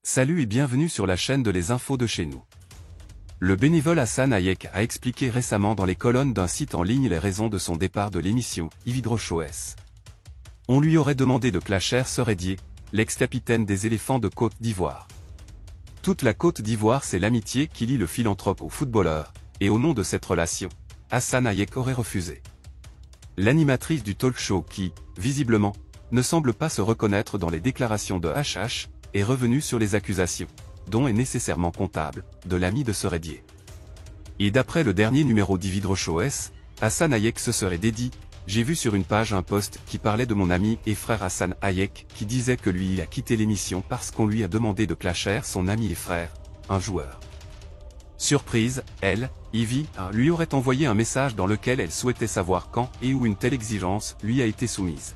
Salut et bienvenue sur la chaîne de Les Infos de chez nous. Le bénévole Hassan Hayek a expliqué récemment dans les colonnes d'un site en ligne les raisons de son départ de l'émission Ividro-Shoes. On lui aurait demandé de clasher Seredier, l'ex-capitaine des éléphants de Côte d'Ivoire. Toute la Côte d'Ivoire, c'est l'amitié qui lie le philanthrope au footballeur, et au nom de cette relation, Hassan Hayek aurait refusé. L'animatrice du talk show qui, visiblement, ne semble pas se reconnaître dans les déclarations de HH, est revenue sur les accusations, dont est nécessairement comptable, de l'ami de Seredier. Et d'après le dernier numéro d'Ividro-Shoes, Hassan Hayek se serait dédié. J'ai vu sur une page un post qui parlait de mon ami et frère Hassan Hayek qui disait que lui il a quitté l'émission parce qu'on lui a demandé de clasher son ami et frère, un joueur. Surprise, elle, Ivy, lui aurait envoyé un message dans lequel elle souhaitait savoir quand et où une telle exigence lui a été soumise.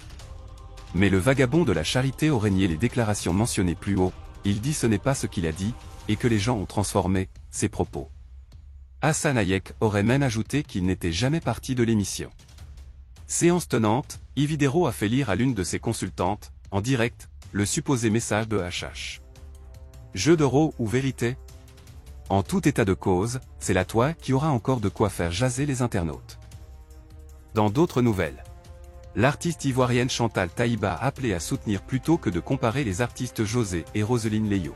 Mais le vagabond de la charité aurait nié les déclarations mentionnées plus haut, il dit ce n'est pas ce qu'il a dit, et que les gens ont transformé ses propos. Hassan Hayek aurait même ajouté qu'il n'était jamais parti de l'émission. Séance tenante, Ividero a fait lire à l'une de ses consultantes, en direct, le supposé message de HH. Jeu de rôle ou vérité? En tout état de cause, c'est la toi qui aura encore de quoi faire jaser les internautes. Dans d'autres nouvelles, l'artiste ivoirienne Chantal Taïba a appelé à soutenir plutôt que de comparer les artistes José et Roselyne Leyo.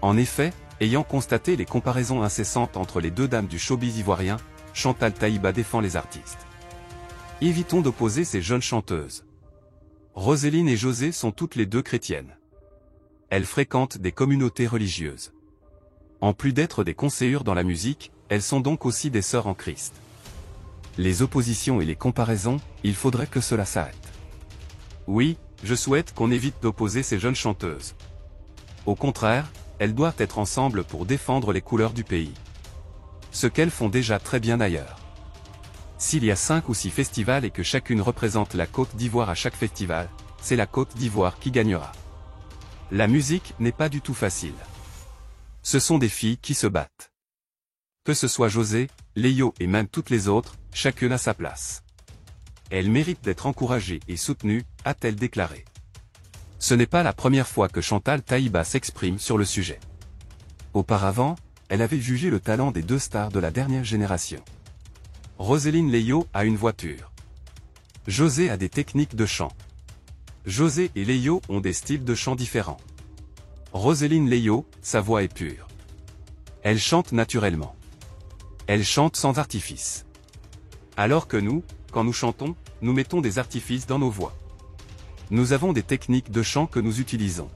En effet, ayant constaté les comparaisons incessantes entre les deux dames du showbiz ivoirien, Chantal Taïba défend les artistes. Évitons d'opposer ces jeunes chanteuses. Roselyne et José sont toutes les deux chrétiennes. Elles fréquentent des communautés religieuses. En plus d'être des conseillères dans la musique, elles sont donc aussi des sœurs en Christ. Les oppositions et les comparaisons, il faudrait que cela s'arrête. Oui, je souhaite qu'on évite d'opposer ces jeunes chanteuses. Au contraire, elles doivent être ensemble pour défendre les couleurs du pays. Ce qu'elles font déjà très bien ailleurs. S'il y a 5 ou 6 festivals et que chacune représente la Côte d'Ivoire à chaque festival, c'est la Côte d'Ivoire qui gagnera. La musique n'est pas du tout facile. Ce sont des filles qui se battent. Que ce soit José, Leyo et même toutes les autres, chacune a sa place. Elles méritent d'être encouragées et soutenues, a-t-elle déclaré. Ce n'est pas la première fois que Chantal Taïba s'exprime sur le sujet. Auparavant, elle avait jugé le talent des deux stars de la dernière génération. Roselyne Leyo a une voiture. José a des techniques de chant. José et Leyo ont des styles de chant différents. Roselyne Leyo, sa voix est pure. Elle chante naturellement. Elle chante sans artifice. Alors que nous, quand nous chantons, nous mettons des artifices dans nos voix. Nous avons des techniques de chant que nous utilisons.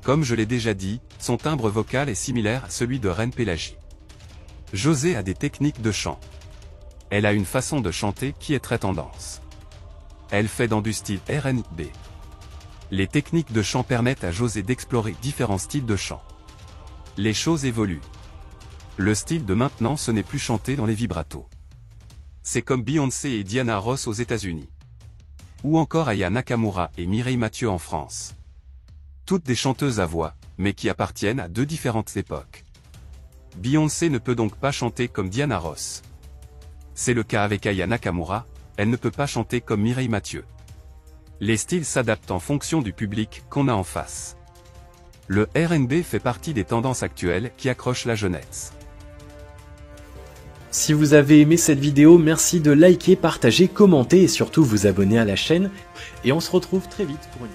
Comme je l'ai déjà dit, son timbre vocal est similaire à celui de Reine Pélagie. José a des techniques de chant. Elle a une façon de chanter qui est très tendance. Elle fait dans du style R&B. Les techniques de chant permettent à José d'explorer différents styles de chant. Les choses évoluent. Le style de maintenant ce n'est plus chanter dans les vibratos. C'est comme Beyoncé et Diana Ross aux États-Unis. Ou encore Aya Nakamura et Mireille Mathieu en France. Toutes des chanteuses à voix, mais qui appartiennent à deux différentes époques. Beyoncé ne peut donc pas chanter comme Diana Ross. C'est le cas avec Aya Nakamura, elle ne peut pas chanter comme Mireille Mathieu. Les styles s'adaptent en fonction du public qu'on a en face. Le R&B fait partie des tendances actuelles qui accrochent la jeunesse. Si vous avez aimé cette vidéo, merci de liker, partager, commenter et surtout vous abonner à la chaîne. Et on se retrouve très vite pour une